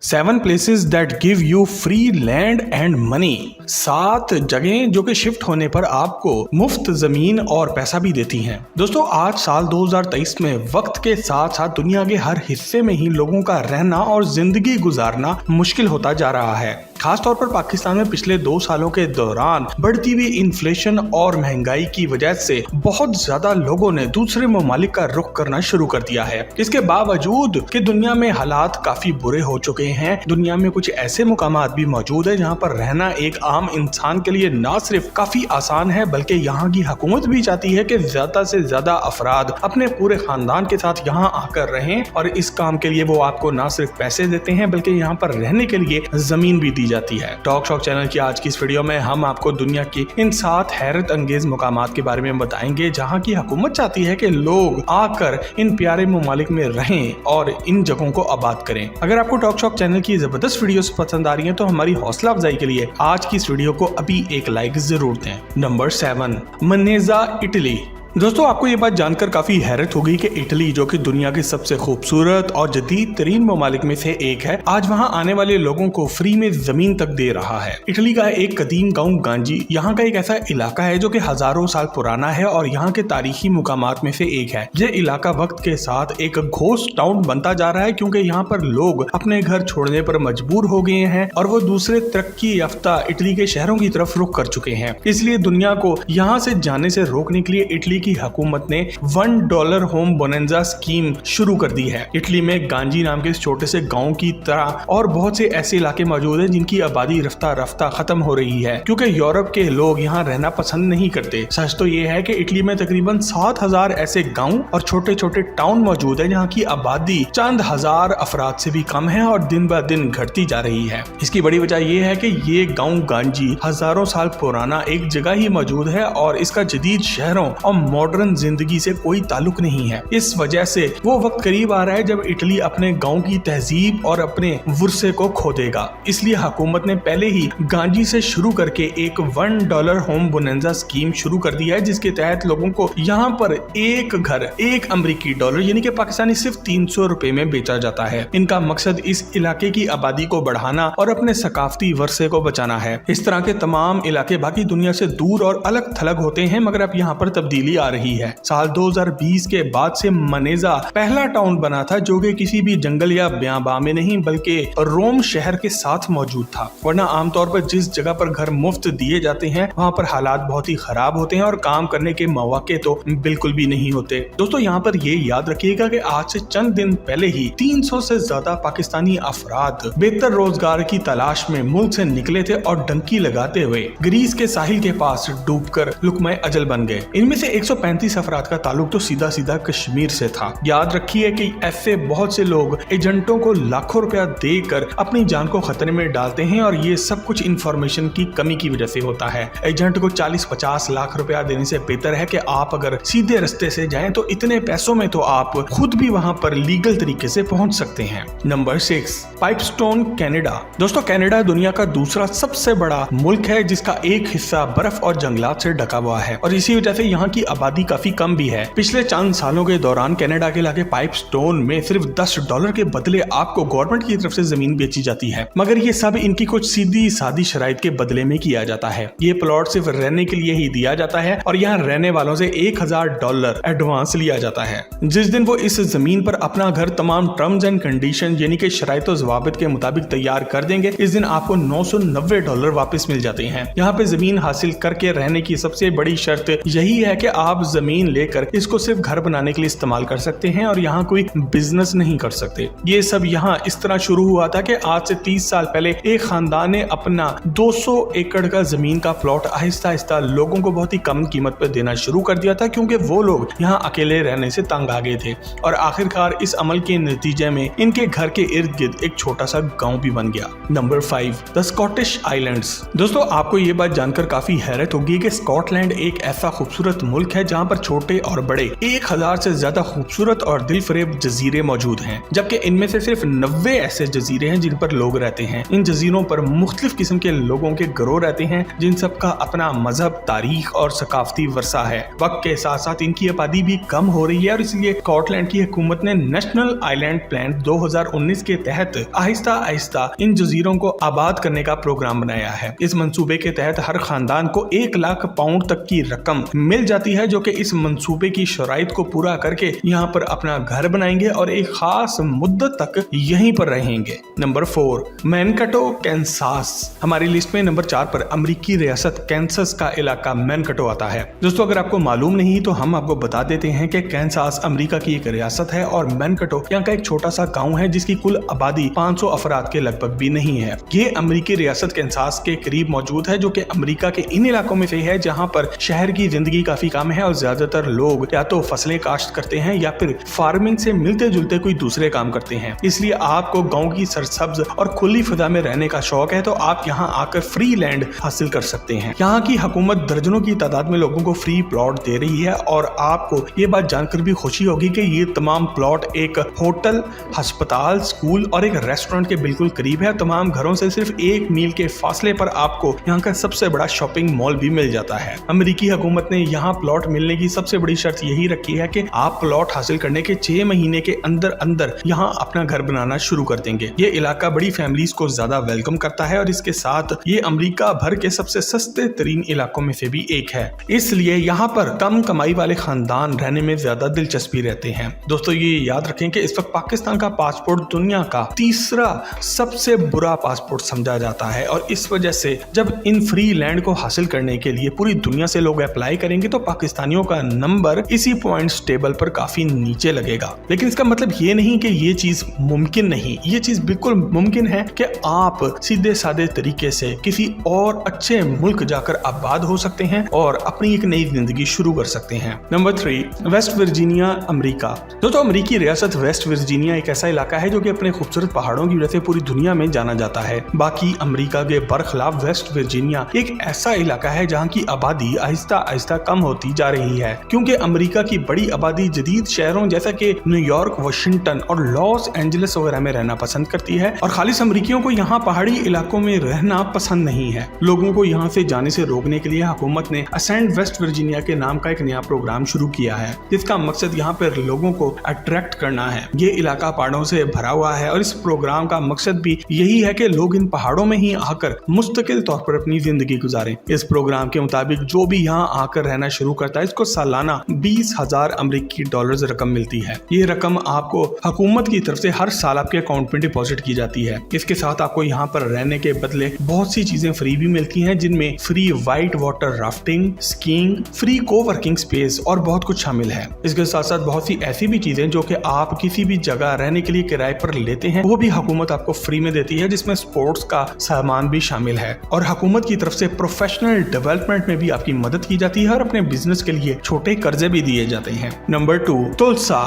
7 places that give you free land and money. 7 जगहें जो कि शिफ्ट होने पर आपको मुफ्त जमीन और पैसा भी देती हैं। दोस्तों, आज साल 2023 में वक्त के साथ साथ दुनिया के हर हिस्से में ही लोगों का रहना और जिंदगी गुजारना मुश्किल होता जा रहा है। खासतौर पर पाकिस्तान में पिछले 2 सालों के दौरान बढ़ती हुई इन्फ्लेशन और महंगाई की वजह से बहुत ज्यादा लोगों ने दूसरे ममालिक का रुख करना शुरू कर दिया है। इसके बावजूद कि दुनिया में हालात काफी बुरे हो चुके हैं, दुनिया में कुछ ऐसे मुकामात भी मौजूद है जहां पर रहना एक आम इंसान के लिए न सिर्फ काफी आसान है, बल्कि यहाँ की हुकूमत भी चाहती है कि ज्यादा से ज्यादा अफराद अपने पूरे खानदान के साथ यहाँ आकर रहें, और इस काम के लिए वो आपको न सिर्फ पैसे देते हैं बल्कि यहाँ पर रहने के लिए जमीन भी दी जाती है। टॉक शॉक चैनल की आज की इस वीडियो में हम आपको दुनिया की इन 7 हैरत अंगेज मुकामात के बारे में बताएंगे जहाँ की हुकूमत चाहती है कि लोग आकर इन प्यारे ममालिक में रहें और इन जगहों को आबाद करें। अगर आपको टॉक शॉक चैनल की जबरदस्त वीडियोस पसंद आ रही हैं तो हमारी हौसला अफजाई के लिए आज की इस वीडियो को अभी एक लाइक जरूर दें। नंबर 7, मनेजा, इटली। दोस्तों, आपको ये बात जानकर काफी हैरत होगी कि इटली, जो कि दुनिया की सबसे खूबसूरत और जदीद तरीन ममालिक में से एक है, आज वहाँ आने वाले लोगों को फ्री में जमीन तक दे रहा है। इटली का एक कदीम गांव गांजी यहाँ का एक ऐसा इलाका है जो कि हजारों साल पुराना है और यहाँ के तारीखी मुकामात में से एक है। ये इलाका वक्त के साथ एक घोस्ट टाउन बनता जा रहा है क्योंकि यहाँ पर लोग अपने घर छोड़ने पर मजबूर हो गए हैं और वो दूसरे तरक्की याफ्ता इटली के शहरों की तरफ रुख कर चुके हैं। इसलिए दुनिया को यहाँ से जाने से रोकने के लिए इटली की हुकूमत ने $1 होम बोनेंजा स्कीम शुरू कर दी है। इटली में गांजी नाम के इस छोटे से गांव की तरह और बहुत से ऐसे इलाके मौजूद हैं जिनकी आबादी रफ्ता रफ्ता खत्म हो रही है क्योंकि यूरोप के लोग यहाँ रहना पसंद नहीं करते। सच तो ये है कि इटली में तकरीबन 7,000 ऐसे गांव और छोटे छोटे टाउन मौजूद है जहाँ की आबादी चंद हजार अफराद से भी कम है और दिन ब दिन घटती जा रही है। इसकी बड़ी वजह यह है कि ये गांव गांजी हजारों साल पुराना एक जगह ही मौजूद है और इसका जदीद शहरों और मॉडर्न जिंदगी से कोई ताल्लुक नहीं है। इस वजह से वो वक्त करीब आ रहा है जब इटली अपने गांव की तहजीब और अपने विरसे को खो देगा। इसलिए हुकूमत ने पहले ही गांजी से शुरू करके एक $1 होम बोनेंजा स्कीम शुरू कर दी है, जिसके तहत लोगों को यहाँ पर एक घर $1 अमेरिकी यानी कि पाकिस्तानी सिर्फ 300 रुपए में बेचा जाता है। इनका मकसद इस इलाके की आबादी को बढ़ाना और अपने सकाफती विरसे को बचाना है। इस तरह के तमाम इलाके बाकी दुनिया से दूर और अलग थलग होते हैं, मगर अब यहाँ पर तब्दीली आ रही है। साल 2020 के बाद से मनेजा पहला टाउन बना था जो कि किसी भी जंगल या ब्याबा में नहीं बल्कि रोम शहर के साथ मौजूद था। वरना आमतौर पर जिस जगह पर घर मुफ्त दिए जाते हैं वहाँ पर हालात बहुत ही खराब होते हैं और काम करने के मौके तो बिल्कुल भी नहीं होते। दोस्तों, यहाँ पर ये याद रखिएगा कि आज से चंद दिन पहले ही 300 से ज्यादा पाकिस्तानी अफराद बेहतर रोजगार की तलाश में मुल्क से निकले थे और डंकी लगाते हुए ग्रीस के साहिल के पास डूबकर लुकमे अजल बन गए। इनमें से 135 अफराद का ताल्लुक तो सीधा सीधा कश्मीर से था। याद रखिए कि ऐसे बहुत से लोग एजेंटों को लाखों रुपया देकर अपनी जान को खतरे में डालते हैं और ये सब कुछ इंफॉर्मेशन की कमी की वजह से होता है। एजेंट को 40-50 लाख रुपया देने से बेहतर है कि आप अगर सीधे रास्ते से जाएं तो इतने पैसों में तो आप खुद भी वहां पर लीगल तरीके से पहुंच सकते हैं। Number 6, Pipestone, Canada. दोस्तों, कनाडा दुनिया का दूसरा सबसे बड़ा मुल्क है जिसका एक हिस्सा बर्फ और जंगलात से ढका हुआ है और इसी वजह से यहाँ की आबादी काफी कम भी है। पिछले चंद सालों के दौरान कनाडा के इलाके पाइपस्टोन में सिर्फ $10 के बदले आपको गवर्नमेंट की तरफ से जमीन बेची जाती है, मगर ये सब इनकी कुछ सीधी सादी शराइत के बदले में किया जाता है। ये प्लॉट सिर्फ रहने के लिए ही दिया जाता है और यहाँ रहने वालों से $1,000 एडवांस लिया जाता है। जिस दिन वो इस जमीन पर अपना घर तमाम टर्म्स एंड कंडीशन यानी कि शराइत और ज़वाबित के मुताबिक तैयार कर देंगे, इस दिन आपको $990 वापस मिल जाते हैं। यहाँ पे जमीन हासिल करके रहने की सबसे बड़ी शर्त यही है कि आप जमीन लेकर इसको सिर्फ घर बनाने के लिए इस्तेमाल कर सकते हैं और यहाँ कोई बिजनेस नहीं कर सकते। ये सब यहाँ इस तरह शुरू हुआ था कि आज से 30 साल पहले एक खानदान ने अपना 200 एकड़ का जमीन का प्लॉट आहिस्ता आहिस्ता लोगों को बहुत ही कम कीमत पर देना शुरू कर दिया था क्योंकि वो लोग यहाँ अकेले रहने से तंग आ गए थे और आखिरकार इस अमल के नतीजे में इनके घर के इर्द गिर्द एक छोटा सा गाँव भी बन गया। Number 5, the Scottish islands. दोस्तों, आपको ये बात जानकर काफी हैरत होगी कि स्कॉटलैंड एक ऐसा खूबसूरत मुल्क है जहाँ पर छोटे और बड़े 1000 से ज्यादा खूबसूरत और दिलफरेब जजीरे मौजूद हैं, जबकि इनमें से सिर्फ 90 ऐसे जजीरे हैं जिन पर लोग रहते हैं। इन जजीरों पर मुख्तलिफ किस्म के लोगों के गिरोह रहते हैं, जिन सब का अपना मजहब, तारीख और सकाफती वर्सा है। वक्त के साथ साथ इनकी आबादी भी कम हो रही है और इसलिए स्कॉटलैंड की हुकूमत ने नेशनल आइलैंड प्लान 2019 के तहत आहिस्ता आहिस्ता इन जजीरों को आबाद करने का प्रोग्राम बनाया है। इस मंसूबे के तहत हर खानदान को 1 लाख पाउंड तक की रकम मिल जाती है, जो कि इस मंसूबे की शराइत को पूरा करके यहाँ पर अपना घर बनाएंगे और एक खास मुद्दत तक यहीं पर रहेंगे। Number 4, Mankato, Kansas. हमारी लिस्ट में नंबर 4 पर अमेरिकी रियासत कैंसस का इलाका मैनकाटो आता है। दोस्तों, अगर आपको मालूम नहीं तो हम आपको बता देते हैं कि कैंसास अमेरिका की एक रियासत है और मैनकाटो यहाँ का एक छोटा सा गाँव है जिसकी कुल आबादी 500 अफराद के लगभग भी नहीं है। ये अमेरिकी रियासत कैंसास के करीब मौजूद है, जो कि अमेरिका के इन इलाकों में से है जहाँ पर शहर की जिंदगी काफी कम है और ज्यादातर लोग या तो फसलें काश्त करते हैं या फिर फार्मिंग से मिलते जुलते कोई दूसरे काम करते हैं। इसलिए आपको गाँव की सरसब्ज और खुली फिजा में रहने का शौक है तो आप यहाँ आकर फ्री लैंड हासिल कर सकते हैं। यहाँ की हुकूमत दर्जनों की तादाद में लोगों को फ्री प्लॉट दे रही है और आपको ये बात जानकर भी खुशी होगी कि ये तमाम प्लॉट एक होटल, अस्पताल, स्कूल और एक रेस्टोरेंट के बिल्कुल करीब है। तमाम घरों से सिर्फ 1 मील के फासले पर आपको यहाँ का सबसे बड़ा शॉपिंग मॉल भी मिल जाता है। अमेरिकी हुकूमत ने यहाँ प्लॉट मिलने की सबसे बड़ी शर्त यही रखी है कि आप प्लॉट हासिल करने के 6 महीने के अंदर अंदर यहाँ अपना घर बनाना शुरू कर देंगे। ये इलाका बड़ी फैमिलीज को ज्यादा वेलकम करता है और इसके साथ ये अमेरिका भर के सबसे सस्ते तरीन इलाकों में से भी एक है, इसलिए यहाँ पर कम कमाई वाले खानदान रहने में ज्यादा दिलचस्पी रहते हैं। दोस्तों, ये याद रखें कि इस वक्त पाकिस्तान का पासपोर्ट दुनिया का तीसरा सबसे बुरा पासपोर्ट समझा जाता है और इस वजह से जब इन फ्री लैंड को हासिल करने के लिए पूरी दुनिया से लोग अप्लाई करेंगे तो पाकिस्तानियों का नंबर इसी पॉइंट्स टेबल पर काफी नीचे लगेगा। लेकिन इसका मतलब ये नहीं कि ये चीज मुमकिन नहीं, ये चीज बिल्कुल मुमकिन है कि आप सीधे सादे तरीके से किसी और अच्छे मुल्क जाकर आबाद हो सकते हैं और अपनी एक नई जिंदगी शुरू कर सकते हैं। Number 3, West Virginia, America. दोस्तों, अमेरिकी रियासत वेस्ट वर्जीनिया एक ऐसा इलाका है जो कि अपने खूबसूरत पहाड़ों की वजह से पूरी दुनिया में जाना जाता है। बाकी अमेरिका के बरखिलाफ वेस्ट वर्जीनिया एक ऐसा इलाका है जहाँ की आबादी आहिस्ता आहिस्ता कम होती जा रही है, क्योंकि अमेरिका की बड़ी आबादी जदीद शहरों जैसा कि न्यूयॉर्क, वाशिंगटन और लॉस एंजलिस वगैरह में रहना पसंद करती है और खालिस अमेरिकियों को यहाँ पहाड़ी इलाकों में रहना पसंद नहीं है। लोगों को यहाँ से जाने से रोकने के लिए हुकूमत ने असेंड वेस्ट वर्जीनिया के नाम का एक नया प्रोग्राम शुरू किया है, जिसका मकसद यहाँ पर लोगों को अट्रैक्ट करना है। ये इलाका पहाड़ों से भरा हुआ है और इस प्रोग्राम का मकसद भी यही है कि लोग इन पहाड़ों में ही आकर मुस्तकिल तौर पर अपनी जिंदगी गुजारें। इस प्रोग्राम के मुताबिक जो भी यहाँ आकर रहना शुरू करता है इसको सालाना 20,000 अमेरिकी डॉलर्स रकम मिलती है। ये रकम आपको हुकूमत की तरफ से हर साल आपके अकाउंट में डिपॉजिट की जाती है। इसके साथ आपको यहाँ पर रहने के बदले बहुत सी चीजें फ्री भी मिलती हैं, जिनमें free white water rafting, skiing, free coworking space और बहुत कुछ शामिल है। इसके साथ साथ बहुत सी ऐसी भी चीजें जो कि आप किसी भी जगह रहने के लिए किराए पर लेते हैं वो भी हुकूमत आपको फ्री में देती है, जिसमें स्पोर्ट्स का सामान भी शामिल है और हुकूमत की तरफ से प्रोफेशनल डेवलपमेंट में भी आपकी मदद की जाती है और अपने बिजनेस के लिए छोटे कर्जे भी दिए जाते हैं। Number 2, Tulsa,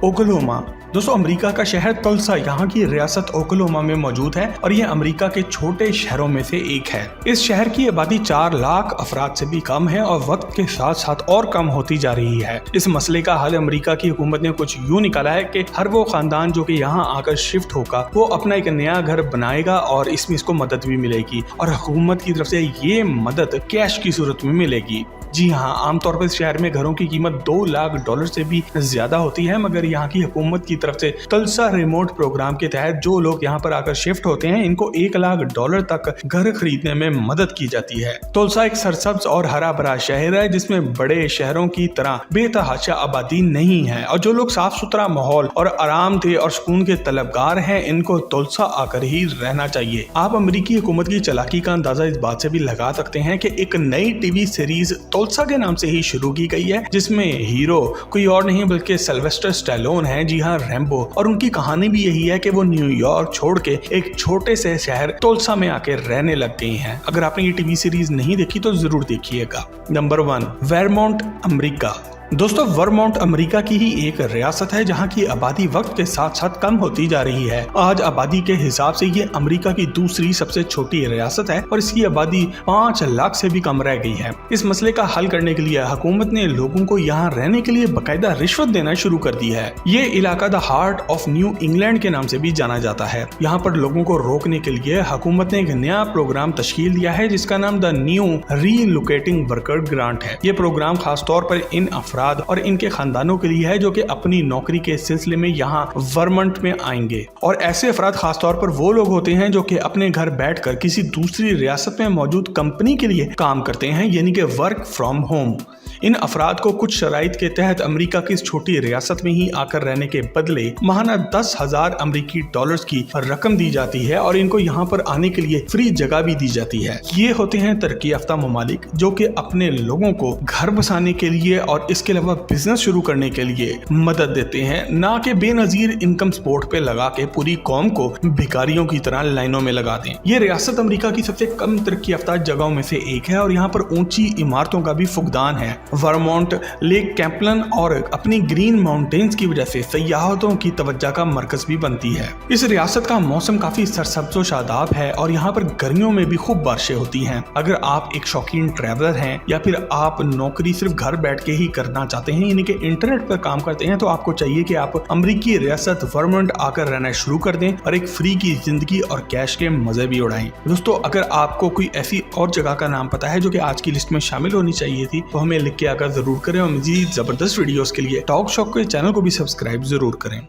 Oklahoma. दोस्तों, अमेरिका का शहर तुल्सा यहाँ की रियासत ओक्लाहोमा में मौजूद है और यह अमेरिका के छोटे शहरों में से एक है। इस शहर की आबादी 4 लाख अफराद से भी कम है और वक्त के साथ साथ और कम होती जा रही है। इस मसले का हल अमेरिका की हुकूमत ने कुछ यूं निकाला है कि हर वो खानदान जो कि यहाँ आकर शिफ्ट होगा वो अपना एक नया घर बनाएगा और इसमें इसको मदद भी मिलेगी और हुकूमत की तरफ से ये मदद कैश की सूरत में मिलेगी। जी हाँ, आमतौर पर इस शहर में घरों की कीमत 2 लाख डॉलर से भी ज्यादा होती है, मगर यहाँ की हुकूमत की तरफ से तुल्सा रिमोट प्रोग्राम के तहत जो लोग यहाँ पर आकर शिफ्ट होते हैं इनको 1 लाख डॉलर तक घर खरीदने में मदद की जाती है। तुल्सा एक सरसब्ज और हरा भरा शहर है जिसमें बड़े शहरों की तरह बेतहाशा आबादी नहीं है और जो लोग साफ सुथरा माहौल और आराम थे और सुकून के तलबगार हैं इनको तुल्सा आकर ही रहना चाहिए। आप अमेरिकी हुकूमत की चालाकी का अंदाजा इस बात से भी लगा सकते हैं कि एक नई टीवी सीरीज तुल्सा के नाम से ही शुरू की गई है, जिसमें हीरो कोई और नहीं बल्कि सिल्वेस्टर स्टैलोन है। जी हाँ, रैम्बो। और उनकी कहानी भी यही है कि वो न्यूयॉर्क छोड़ के एक छोटे से शहर तुल्सा में आके रहने लग गई हैं। अगर आपने ये टीवी सीरीज नहीं देखी तो जरूर देखिएगा। Number 1, Vermont, America. दोस्तों वर्मोंट अमेरिका की ही एक रियासत है जहां की आबादी वक्त के साथ साथ कम होती जा रही है। आज आबादी के हिसाब से ये अमेरिका की दूसरी सबसे छोटी रियासत है और इसकी आबादी 5 लाख से भी कम रह गई है। इस मसले का हल करने के लिए हुकूमत ने लोगों को यहाँ रहने के लिए बाकायदा रिश्वत देना शुरू कर दी है। ये इलाका the heart of new England के नाम से भी जाना जाता है। यहाँ पर लोगों को रोकने के लिए हुकूमत ने एक नया प्रोग्राम तश्कील दिया है जिसका नाम the new relocating worker grant है। ये प्रोग्राम खास तौर पर इन अफराद और इनके खानदानों के लिए है जो कि अपनी नौकरी के सिलसिले में यहाँ वर्मोंट में आएंगे। और ऐसे अफराद खास तौर पर वो लोग होते हैं जो कि अपने घर बैठकर किसी दूसरी रियासत में मौजूद कंपनी के लिए काम करते हैं, यानी कि वर्क फ्रॉम होम। इन अफराद को कुछ शराइत के तहत अमेरिका की इस छोटी रियासत में ही आकर रहने के बदले माहाना 10,000 अमेरिकी डॉलर्स की रकम दी जाती है और इनको यहाँ पर आने के लिए फ्री जगह भी दी जाती है। ये होते हैं तरक्की याफ्ता ममालिक जो कि अपने लोगों को घर बसाने के लिए और इसके अलावा बिजनेस शुरू करने के लिए मदद देते हैं, ना कि बेनजीर इनकम सपोर्ट पे लगा के पूरी कौम को भिखारियों की तरह लाइनों में लगा दें। ये रियासत अमेरिका की सबसे कम तरक्की याफ्ता जगहों में से एक है और यहाँ पर ऊंची इमारतों का भी फुकदान है। वर्मोंट लेक कैम्पलन और अपनी ग्रीन माउंटेन्स की वजह से सयाहतों की तवज्जो का मरकज भी बनती है। इस रियासत का मौसम काफी सरसब्ज़ व शादाब है और यहाँ पर गर्मियों में भी खूब बारिशें होती हैं। अगर आप एक शौकीन ट्रैवलर हैं या फिर आप नौकरी सिर्फ घर बैठ के ही करना चाहते हैं, यानी कि इंटरनेट पर काम करते हैं, तो आपको चाहिए कि आप अमेरिकी रियासत वर्मोंट आकर रहना शुरू कर दें और एक फ्री की जिंदगी और कैश के मजे भी उड़ाएं। दोस्तों अगर आपको कोई ऐसी और जगह का नाम पता है जो कि आज की लिस्ट में शामिल होनी चाहिए थी तो हमें लिख के आकर जरूर करें और मजीद जबरदस्त वीडियोस के लिए टॉक शॉक के चैनल को भी सब्सक्राइब जरूर करें।